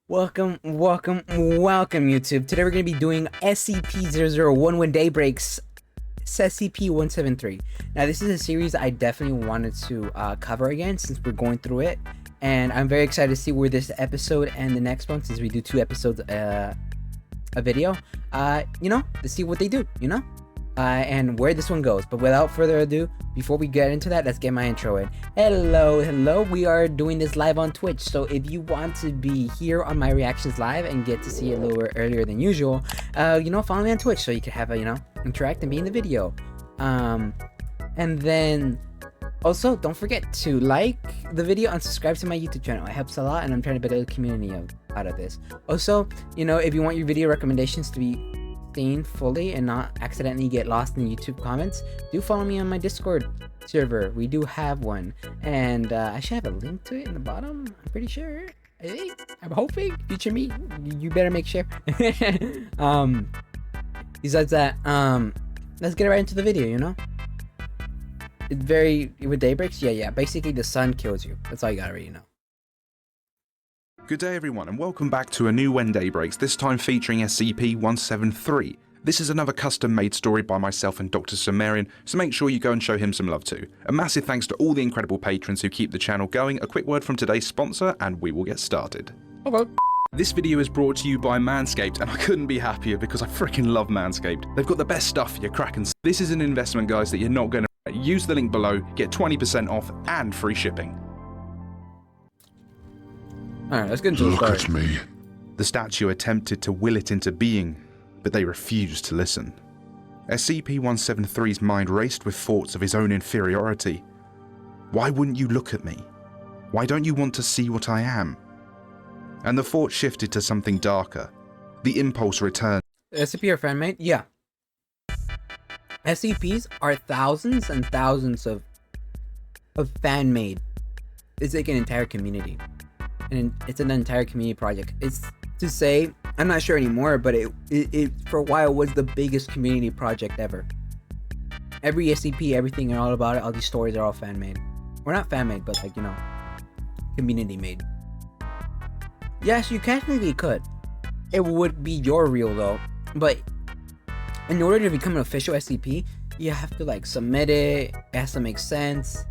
Welcome, YouTube. Today we're going to be doing SCP-001 when daybreaks, SCP-173. Now, this is a series I definitely wanted to cover again since we're going through it. And I'm very excited to see where this episode and the next one, since we do 2 episodes a video, to see what they do, and where this one goes. But without further ado, before we get into that, let's get my intro in. Hello, we are doing this live on Twitch, so if you want to be here on my reactions live and get to see it a little earlier than usual, follow me on Twitch so you can have a, interact and be in the video. And then also don't forget to like the video and subscribe to my YouTube channel. It helps a lot, and I'm trying to build a community out of this. Also, if you want your video recommendations to be seen fully and not accidentally get lost in YouTube comments, do follow me on my Discord server. We do have one, and I should have a link to it in the bottom. I'm pretty sure. I'm hoping. Future me, you better make sure. Besides that, let's get right into the video. It's very with daybreaks. Yeah. Basically, the sun kills you. That's all you gotta really know. Good day everyone, and welcome back to a new When Day Breaks, this time featuring SCP-173. This is another custom-made story by myself and Dr. Sumerian, so make sure you go and show him some love too. A massive thanks to all the incredible patrons who keep the channel going. A quick word from today's sponsor, and we will get started. Okay. This video is brought to you by Manscaped, and I couldn't be happier because I freaking love Manscaped. They've got the best stuff for your cracking. This is an investment, guys, that you're not going to use the link below, get 20% off and free shipping. Alright, let's get into the story. Look at me. The statue attempted to will it into being, but they refused to listen. SCP-173's mind raced with thoughts of his own inferiority. Why wouldn't you look at me? Why don't you want to see what I am? And the thought shifted to something darker. The impulse returned. SCP are fan-made? Yeah. SCPs are thousands and thousands of fan-made. It's like an entire community. And it's an entire community project. It's to say, I'm not sure anymore, but it for a while was the biggest community project ever. Every SCP, everything and all about it, all these stories are all fan-made. Or not fan-made, but like, community-made. Yes, you technically could. It would be your real though. But in order to become an official SCP, you have to like submit it. It has to make sense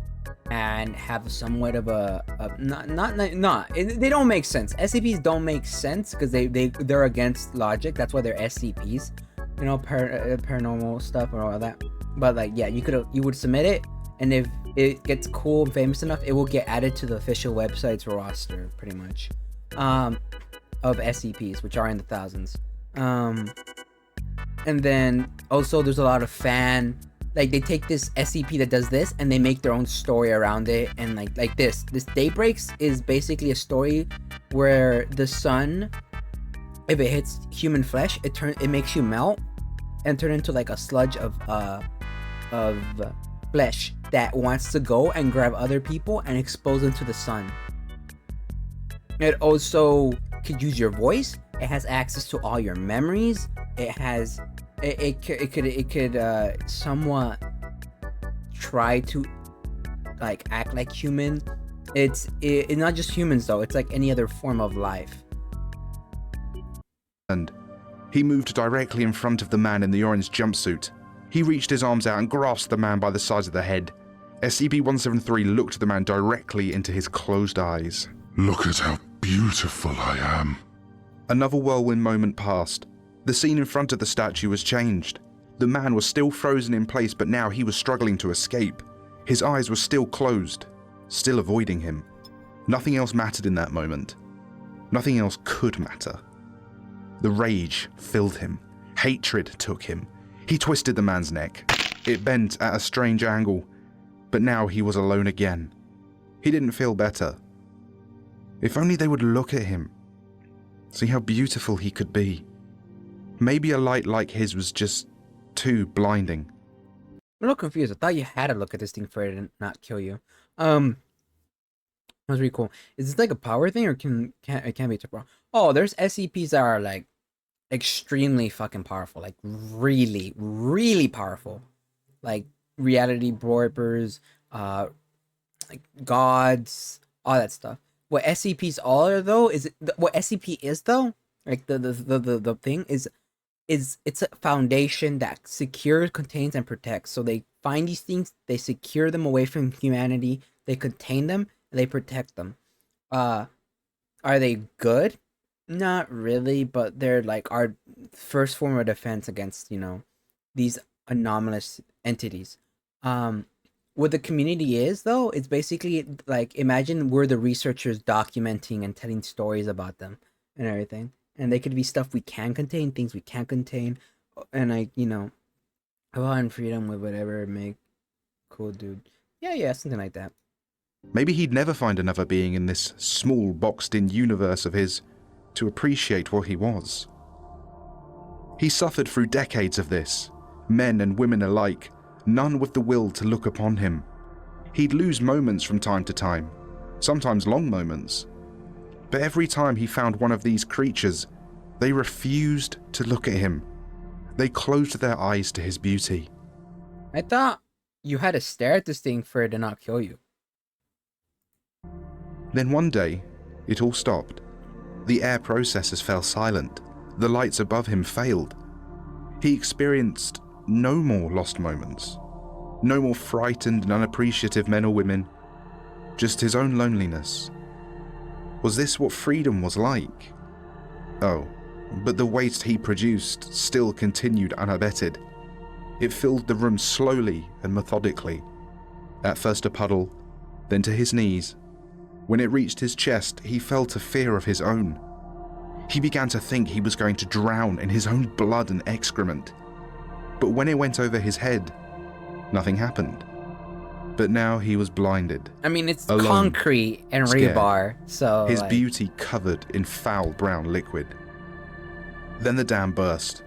and have somewhat of a they don't make sense. SCPs don't make sense because they're against logic. That's why they're SCPs, paranormal stuff and all that. But like, yeah, you would submit it, and if it gets cool and famous enough, it will get added to the official website's roster, pretty much, of SCPs, which are in the thousands. And then also there's a lot of like they take this SCP that does this and they make their own story around it, and like this Daybreaks is basically a story where the sun, if it hits human flesh, it makes you melt and turn into like a sludge of flesh that wants to go and grab other people and expose them to the sun. It also could use your voice. It has access to all your memories. It could somewhat try to like act like human. It's not just humans though, it's like any other form of life. And he moved directly in front of the man in the orange jumpsuit. He reached his arms out and grasped the man by the sides of the head. SCP-173 looked the man directly into his closed eyes. Look at how beautiful I am. Another whirlwind moment passed. The scene in front of the statue was changed. The man was still frozen in place, but now he was struggling to escape. His eyes were still closed, still avoiding him. Nothing else mattered in that moment. Nothing else could matter. The rage filled him. Hatred took him. He twisted the man's neck. It bent at a strange angle, but now he was alone again. He didn't feel better. If only they would look at him. See how beautiful he could be. Maybe a light like his was just too blinding. I'm a little confused. I thought you had to look at this thing for it to not kill you. That was really cool. Is this like a power thing, or it can be too powerful? Oh, there's SCPs that are like extremely fucking powerful, like really, really powerful, like reality warpers, like gods, all that stuff. what SCPs are though is what SCP is though. Like the thing is it's a foundation that secures, contains, and protects. So they find these things, they secure them away from humanity, they contain them, and they protect them. Are they good? Not really, but they're like our first form of defense against, these anomalous entities. What the community is though, it's basically like, imagine we're the researchers documenting and telling stories about them and everything. And they could be stuff we can contain, things we can't contain, and like, go on freedom with whatever make cool, dude. Yeah, something like that. Maybe he'd never find another being in this small, boxed-in universe of his to appreciate what he was. He suffered through decades of this, men and women alike, none with the will to look upon him. He'd lose moments from time to time, sometimes long moments. But every time he found one of these creatures, they refused to look at him. They closed their eyes to his beauty. I thought you had to stare at this thing for it to not kill you. Then one day, it all stopped. The air processors fell silent. The lights above him failed. He experienced no more lost moments. No more frightened and unappreciative men or women. Just his own loneliness. Was this what freedom was like? Oh, but the waste he produced still continued unabated. It filled the room slowly and methodically. At first a puddle, then to his knees. When it reached his chest, he felt a fear of his own. He began to think he was going to drown in his own blood and excrement. But when it went over his head, nothing happened. But now he was blinded. I mean, it's alone, concrete and scared, rebar, so his like... beauty covered in foul brown liquid. Then the dam burst.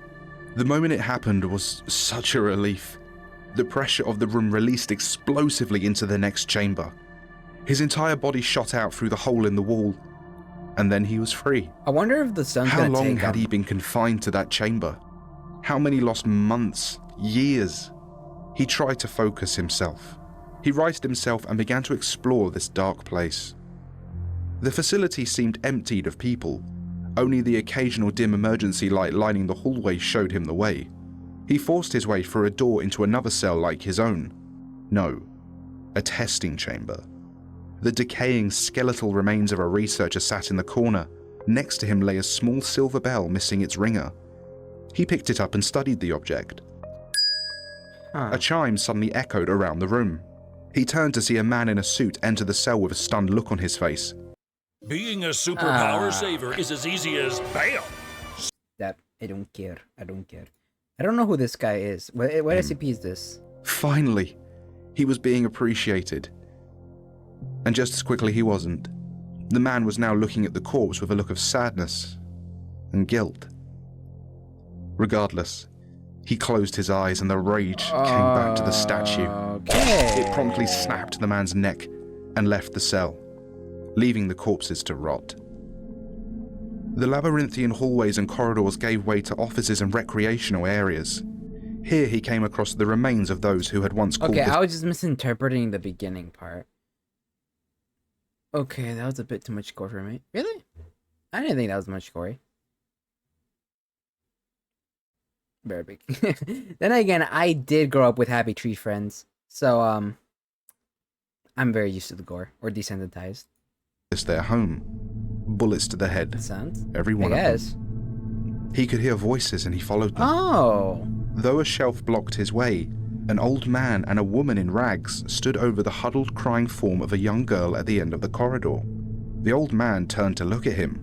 The moment it happened was such a relief. The pressure of the room released explosively into the next chamber. His entire body shot out through the hole in the wall, and then he was free. I wonder if the sun's How gonna long take had him. he been confined to that chamber? How many lost months, years? He tried to focus himself. He righted himself and began to explore this dark place. The facility seemed emptied of people. Only the occasional dim emergency light lining the hallway showed him the way. He forced his way through a door into another cell like his own. No, a testing chamber. The decaying skeletal remains of a researcher sat in the corner. Next to him lay a small silver bell missing its ringer. He picked it up and studied the object. A chime suddenly echoed around the room. He turned to see a man in a suit enter the cell with a stunned look on his face. Being a superpower saver is as easy as BAM! That I don't care. I don't know who this guy is. What SCP is this? Finally, he was being appreciated. And just as quickly he wasn't. The man was now looking at the corpse with a look of sadness and guilt. Regardless, he closed his eyes and the rage came back to the statue. Okay. It promptly snapped the man's neck and left the cell, leaving the corpses to rot. The labyrinthian hallways and corridors gave way to offices and recreational areas. Here he came across the remains of those who had once called Okay, I was just misinterpreting the beginning part. Okay, that was a bit too much gore for me. Really? I didn't think that was much gory. Very big. Then again, I did grow up with Happy Tree Friends, so I'm very used to the gore, or desensitized. this their home. Bullets to the head. Sounds. Every one I of them. guess. He could hear voices and he followed them. Oh. Though a shelf blocked his way, an old man and a woman in rags stood over the huddled, crying form of a young girl at the end of the corridor. The old man turned to look at him.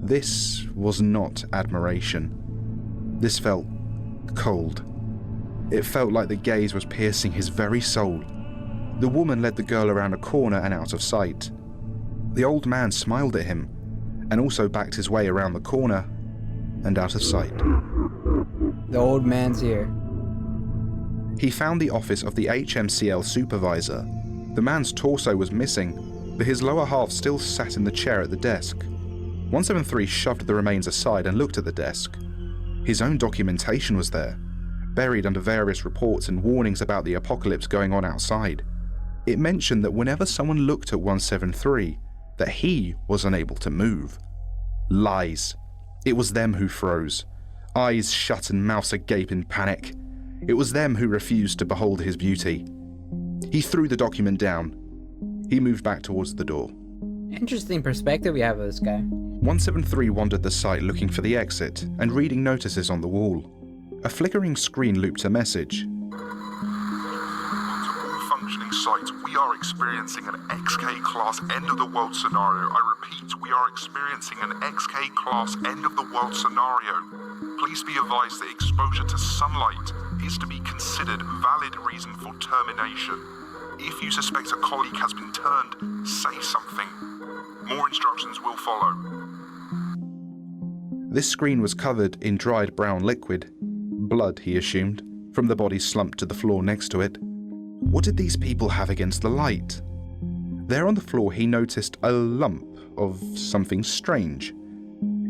This was not admiration. This felt cold. It felt like the gaze was piercing his very soul. The woman led the girl around a corner and out of sight. The old man smiled at him, and also backed his way around the corner and out of sight. The old man's here. He found the office of the HMCL supervisor. The man's torso was missing, but his lower half still sat in the chair at the desk. 173 shoved the remains aside and looked at the desk. His own documentation was there, buried under various reports and warnings about the apocalypse going on outside. It mentioned that whenever someone looked at 173, that he was unable to move. Lies. It was them who froze, eyes shut and mouths agape in panic. It was them who refused to behold his beauty. He threw the document down. He moved back towards the door. Interesting perspective we have of this guy. 173 wandered the site looking for the exit and reading notices on the wall. A flickering screen looped a message. Functioning site, we are experiencing an XK-class end-of-the-world scenario. I repeat, we are experiencing an XK-class end-of-the-world scenario. Please be advised that exposure to sunlight is to be considered valid reason for termination. If you suspect a colleague has been turned, say something. More instructions will follow. This screen was covered in dried brown liquid. Blood, he assumed, from the body slumped to the floor next to it. What did these people have against the light? There on the floor he noticed a lump of something strange.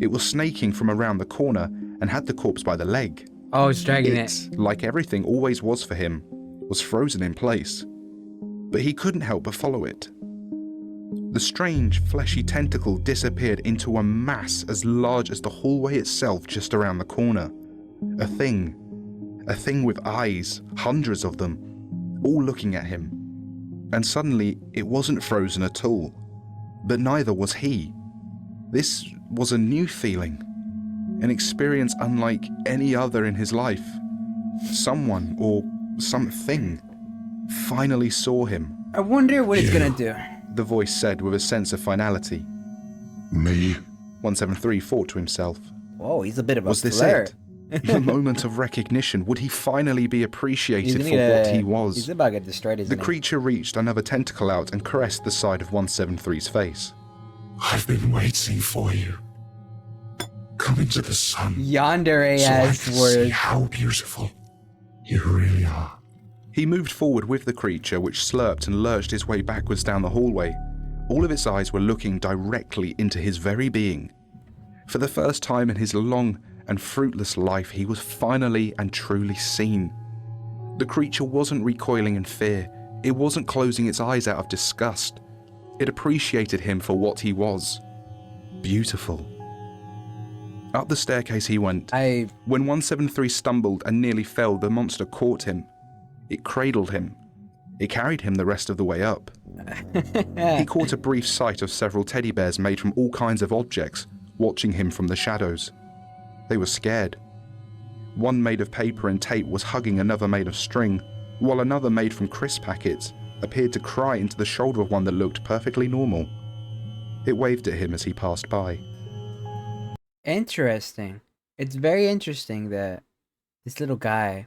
It was snaking from around the corner and had the corpse by the leg. Oh, it's dragging it. Like everything always was for him, was frozen in place. But he couldn't help but follow it. The strange, fleshy tentacle disappeared into a mass as large as the hallway itself just around the corner. A thing with eyes, hundreds of them, all looking at him. And suddenly, it wasn't frozen at all. But neither was he. This was a new feeling, an experience unlike any other in his life. Someone, or something, finally saw him. I wonder what it's gonna do. The voice said with a sense of finality. Me? 173 thought to himself. Whoa, he's a bit of a Was this flirt. it? The moment of recognition. Would he finally be appreciated for what he was? He's about to get destroyed, isn't The he? creature reached another tentacle out and caressed the side of 173's face. I've been waiting for you. Come into the sun. Yandere So I ass can see word. how beautiful you really are. He moved forward with the creature, which slurped and lurched his way backwards down the hallway. All of its eyes were looking directly into his very being. For the first time in his long and fruitless life, he was finally and truly seen. The creature wasn't recoiling in fear. It wasn't closing its eyes out of disgust. It appreciated him for what he was. Beautiful. Up the staircase he went. When 173 stumbled and nearly fell, the monster caught him. It cradled him. It carried him the rest of the way up. He caught a brief sight of several teddy bears made from all kinds of objects, watching him from the shadows. They were scared. One made of paper and tape was hugging another made of string, while another made from crisp packets appeared to cry into the shoulder of one that looked perfectly normal. It waved at him as he passed by. Interesting. It's very interesting that this little guy.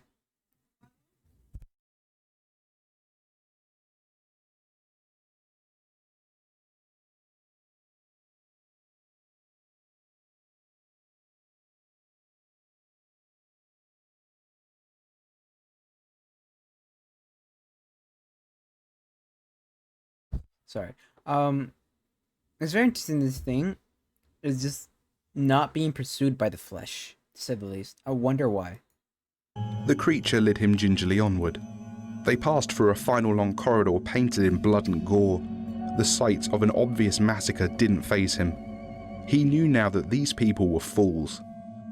Sorry. It's very interesting. This thing is just not being pursued by the flesh, to say the least. I wonder why. The creature led him gingerly onward. They passed through a final long corridor painted in blood and gore. The sight of an obvious massacre didn't faze him. He knew now that these people were fools.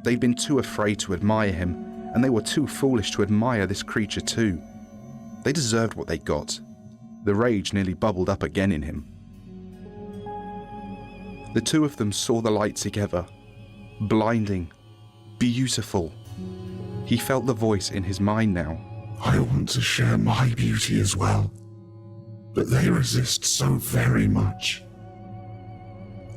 They'd been too afraid to admire him, and they were too foolish to admire this creature too. They deserved what they got. The rage nearly bubbled up again in him. The two of them saw the light together. Blinding. Beautiful. He felt the voice in his mind now. I want to share my beauty as well, but they resist so very much.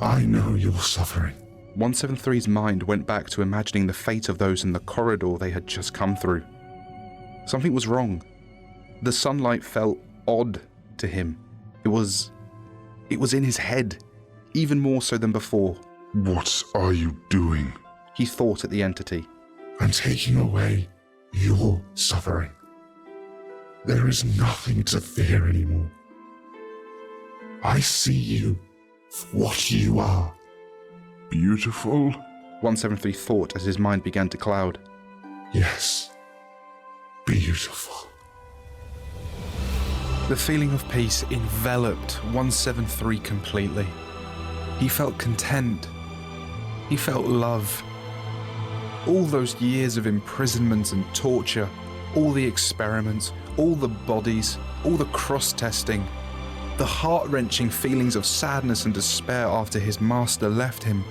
I know you're suffering. 173's mind went back to imagining the fate of those in the corridor they had just come through. Something was wrong. The sunlight felt odd to him. It was in his head, even more so than before. What are you doing? He thought at the entity. I'm taking away your suffering. There is nothing to fear anymore. I see you for what you are. Beautiful? 173 thought as his mind began to cloud. Yes, beautiful. The feeling of peace enveloped 173 completely. He felt content. He felt love. All those years of imprisonment and torture, all the experiments, all the bodies, all the cross-testing, the heart-wrenching feelings of sadness and despair after his master left him.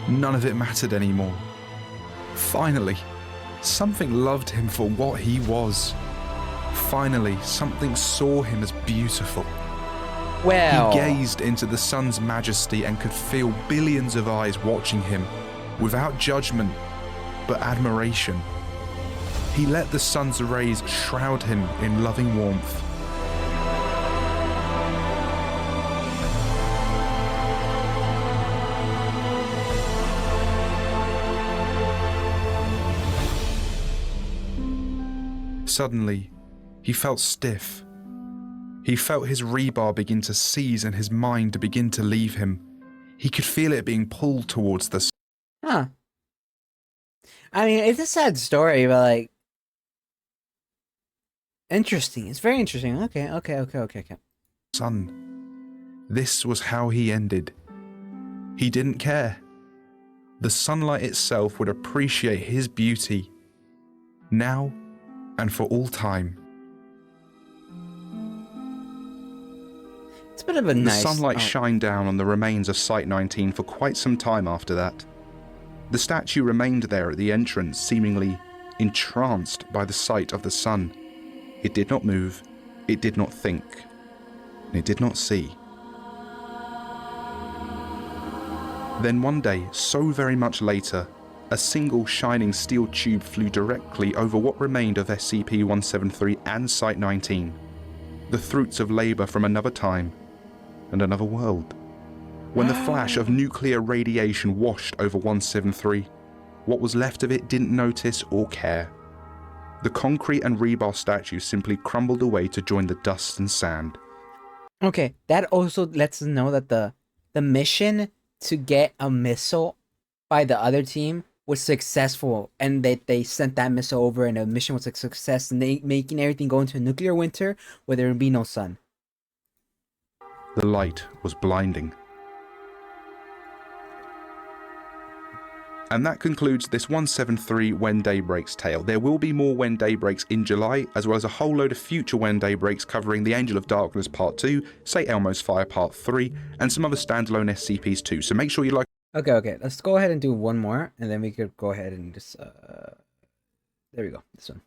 None of it mattered anymore. Finally, something loved him for what he was. Finally, something saw him as beautiful. Well, He gazed into the sun's majesty and could feel billions of eyes watching him, without judgment, but admiration. He let the sun's rays shroud him in loving warmth. Suddenly, he felt stiff. He felt his rebar begin to seize and his mind to begin to leave him. He could feel it being pulled towards the huh. I mean, it's a sad story, but like, interesting. It's very interesting. Okay. sun. This was how he ended. He didn't care. The sunlight itself would appreciate his beauty, now and for all time. It's a bit of a The nice... sunlight shined down on the remains of Site-19 for quite some time after that. The statue remained there at the entrance, seemingly entranced by the sight of the sun. It did not move, it did not think, and it did not see. Then one day, so very much later, a single shining steel tube flew directly over what remained of SCP-173 and Site-19, the fruits of labour from another time and another world. When the flash of nuclear radiation washed over 173, what was left of it didn't notice or care. The concrete and rebar statue simply crumbled away to join the dust and sand. Okay, that also lets us know that the mission to get a missile by the other team was successful, and that they sent that missile over and the mission was a success, and they making everything go into a nuclear winter where there would be no sun. The light was blinding. And that concludes this 173 When Day Breaks tale. There will be more When Day Breaks in July, as well as a whole load of future When Day Breaks covering the Angel of Darkness Part 2, St. Elmo's Fire Part 3, and some other standalone SCPs too, so make sure you like... Okay, let's go ahead and do one more, and then we could go ahead and just, there we go, this one.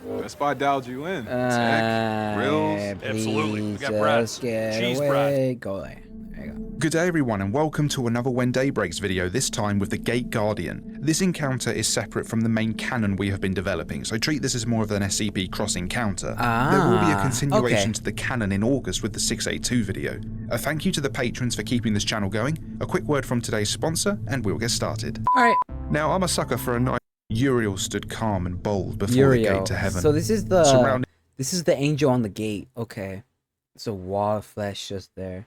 That's why I dialed you in. Tech, grills. Absolutely. We got Please brats. just get Cheese away. Go away. There you go. Good day everyone, and welcome to another When Day Breaks video, this time with the Gate Guardian. This encounter is separate from the main canon we have been developing, so treat this as more of an SCP cross encounter. There will be a continuation to the canon in August with the 682 video. A thank you to the patrons for keeping this channel going, a quick word from today's sponsor, and we'll get started. Alright. Now, I'm a sucker for a nice... Uriel stood calm and bold before the gate to heaven. So this is the angel on the gate. Okay. It's a wall of flesh just there.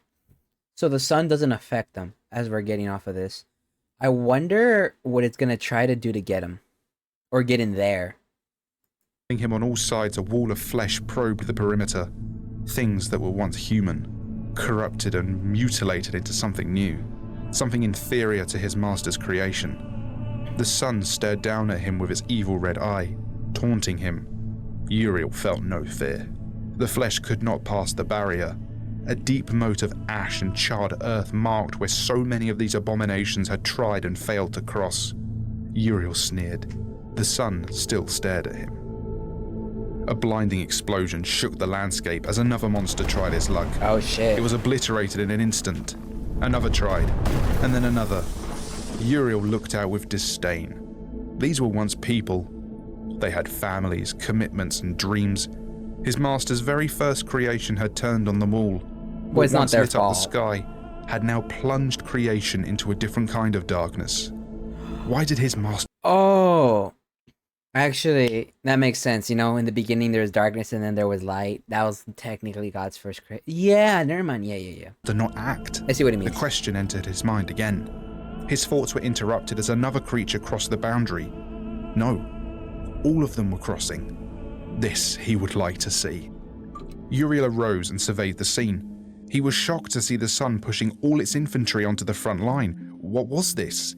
So the sun doesn't affect them as we're getting off of this. I wonder what it's gonna try to do to get him. Or get in there. Him on all sides, a wall of flesh probed the perimeter. Things that were once human, corrupted and mutilated into something new. Something inferior to his master's creation. The sun stared down at him with its evil red eye, taunting him. Uriel felt no fear. The flesh could not pass the barrier. A deep moat of ash and charred earth marked where so many of these abominations had tried and failed to cross. Uriel sneered. The sun still stared at him. A blinding explosion shook the landscape as another monster tried its luck. Oh shit. It was obliterated in an instant. Another tried, and then another. Uriel looked out with disdain. These were once people. They had families, commitments, and dreams. His master's very first creation had turned on them all. Well, it's not their lit up the fault. sky had now plunged creation into a different kind of darkness. Why did his master Oh. Actually, that makes sense. You know, in the beginning there was darkness and then there was light. That was technically God's first creation. Yeah, never mind. Yeah. not act? I see what he means. The question entered his mind again. His thoughts were interrupted as another creature crossed the boundary. No, all of them were crossing. This he would like to see. Uriel arose and surveyed the scene. He was shocked to see the sun pushing all its infantry onto the front line. What was this?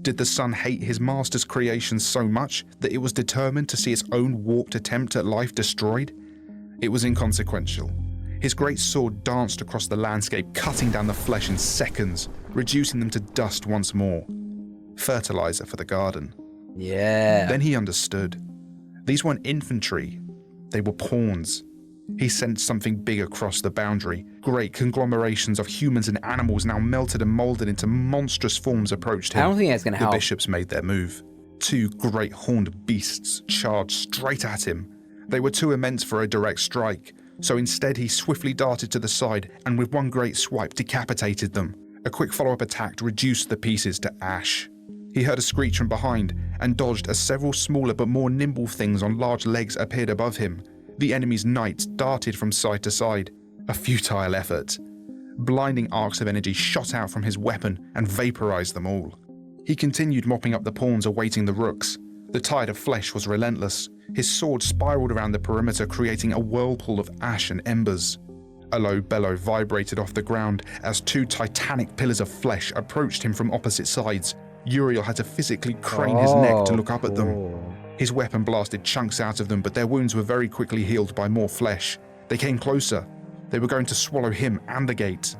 Did the sun hate his master's creation so much that it was determined to see its own warped attempt at life destroyed? It was inconsequential. His great sword danced across the landscape, cutting down the flesh in seconds, reducing them to dust once more. Fertilizer for the garden. Yeah. Then he understood. These weren't infantry, they were pawns. He sensed something big across the boundary. Great conglomerations of humans and animals now melted and molded into monstrous forms approached him. I don't think that's gonna help. The bishops made their move. 2 great horned beasts charged straight at him. They were too immense for a direct strike, so instead he swiftly darted to the side and with one great swipe decapitated them. A quick follow-up attack reduced the pieces to ash. He heard a screech from behind and dodged as several smaller but more nimble things on large legs appeared above him. The enemy's knights darted from side to side, a futile effort. Blinding arcs of energy shot out from his weapon and vaporized them all. He continued mopping up the pawns awaiting the rooks. The tide of flesh was relentless. His sword spiraled around the perimeter, creating a whirlpool of ash and embers. A low bellow vibrated off the ground as 2 titanic pillars of flesh approached him from opposite sides. Uriel had to physically crane his neck to look up at them. His weapon blasted chunks out of them, but their wounds were very quickly healed by more flesh. They came closer. They were going to swallow him and the gate.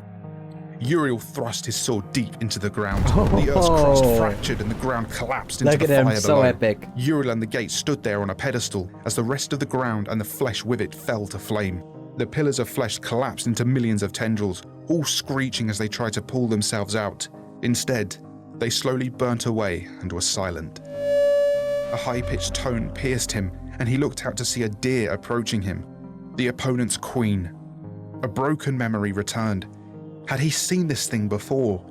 Uriel thrust his sword deep into the ground. The earth's crust fractured and the ground collapsed into the fire below. So epic. Uriel and the gate stood there on a pedestal as the rest of the ground and the flesh with it fell to flame. The pillars of flesh collapsed into millions of tendrils, all screeching as they tried to pull themselves out. Instead, they slowly burnt away and were silent. A high-pitched tone pierced him, and he looked out to see a deer approaching him. The opponent's queen. A broken memory returned. Had he seen this thing before?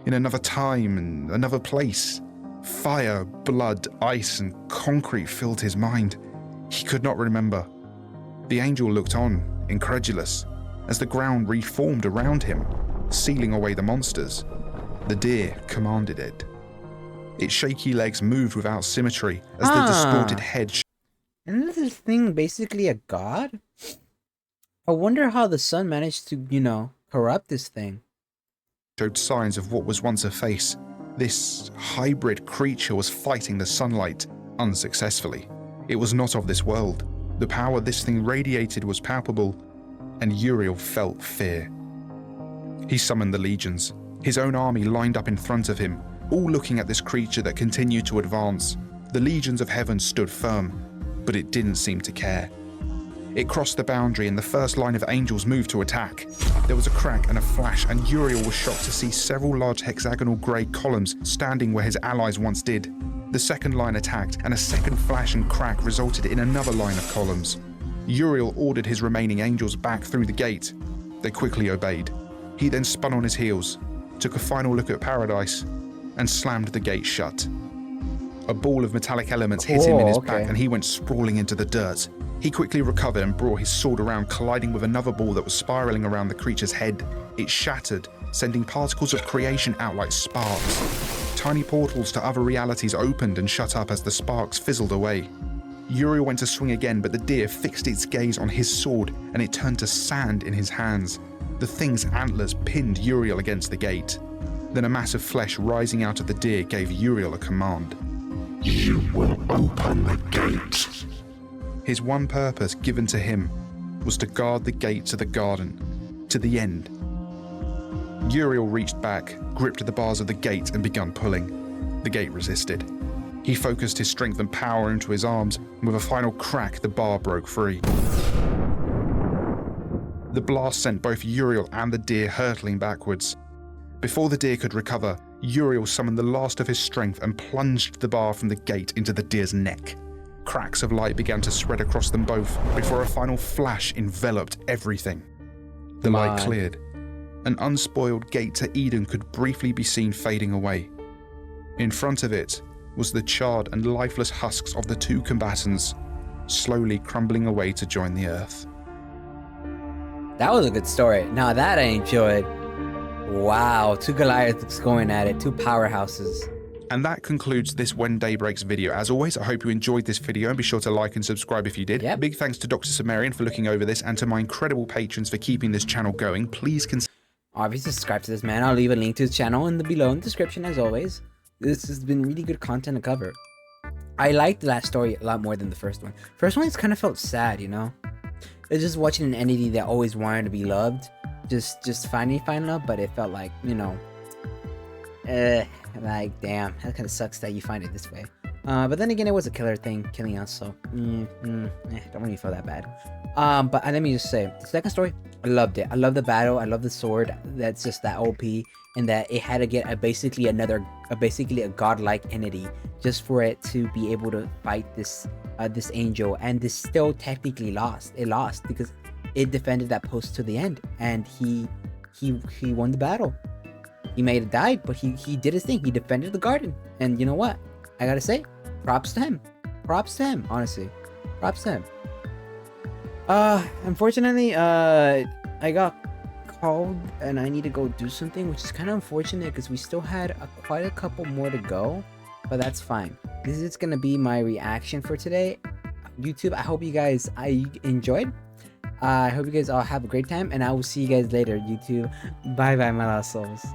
In another time and another place? Fire, blood, ice, and concrete filled his mind. He could not remember. The angel looked on, incredulous, as the ground reformed around him, sealing away the monsters. The deer commanded it. Its shaky legs moved without symmetry as the distorted head. Isn't this thing basically a god? I wonder how the sun managed to, corrupt this thing. Showed signs of what was once a face. This hybrid creature was fighting the sunlight unsuccessfully. It was not of this world. The power this thing radiated was palpable, and Uriel felt fear. He summoned the legions. His own army lined up in front of him, all looking at this creature that continued to advance. The legions of heaven stood firm, but it didn't seem to care. It crossed the boundary and the first line of angels moved to attack. There was a crack and a flash, and Uriel was shocked to see several large hexagonal grey columns standing where his allies once did. The second line attacked, and a second flash and crack resulted in another line of columns. Uriel ordered his remaining angels back through the gate. They quickly obeyed. He then spun on his heels, took a final look at paradise, and slammed the gate shut. A ball of metallic elements hit him in his back and he went sprawling into the dirt. He quickly recovered and brought his sword around, colliding with another ball that was spiraling around the creature's head. It shattered, sending particles of creation out like sparks. Tiny portals to other realities opened and shut up as the sparks fizzled away. Uriel went to swing again, but the deer fixed its gaze on his sword and it turned to sand in his hands. The thing's antlers pinned Uriel against the gate. Then a mass of flesh rising out of the deer gave Uriel a command. You will open the gate. His one purpose given to him was to guard the gate to the garden, to the end. Uriel reached back, gripped the bars of the gate and began pulling. The gate resisted. He focused his strength and power into his arms, and with a final crack, the bar broke free. The blast sent both Uriel and the deer hurtling backwards. Before the deer could recover, Uriel summoned the last of his strength and plunged the bar from the gate into the deer's neck. Cracks of light began to spread across them both before a final flash enveloped everything. The light cleared. An unspoiled gate to Eden could briefly be seen fading away. In front of it was the charred and lifeless husks of the 2 combatants, slowly crumbling away to join the earth. That was a good story. Now that I enjoyed. Wow, 2 Goliaths going at it, 2 powerhouses. And that concludes this When Day Breaks video. As always, I hope you enjoyed this video and be sure to like and subscribe if you did. Big thanks to Dr. Sumerian for looking over this and to my incredible patrons for keeping this channel going. Please consider obviously subscribe to this man. I'll leave a link to his channel in the below in the description as always. This has been really good content to cover. I liked the last story a lot more than the first one. First one just kind of felt sad, you know. It's just watching an entity that always wanted to be loved, just finally find love, but it felt like, you know, like damn, that kind of sucks that you find it this way. But then again, it was a killer thing killing us, so don't really feel that bad. But let me just say, the second story, I loved it. I love the battle. I love the sword. That's just that OP, and that it had to get basically a godlike entity just for it to be able to fight this this angel, and this still technically lost. It lost because it defended that post to the end, and he won the battle. He may have died, but he did his thing. He defended the garden, and you know what? I gotta say, props to him. Props to him, honestly. Props to him. Unfortunately, I got called and I need to go do something, which is kind of unfortunate because we still had quite a couple more to go, but that's fine. This is gonna be my reaction for today. YouTube, I hope you guys enjoyed. I hope you guys all have a great time, and I will see you guys later, YouTube. Bye bye, my lost souls.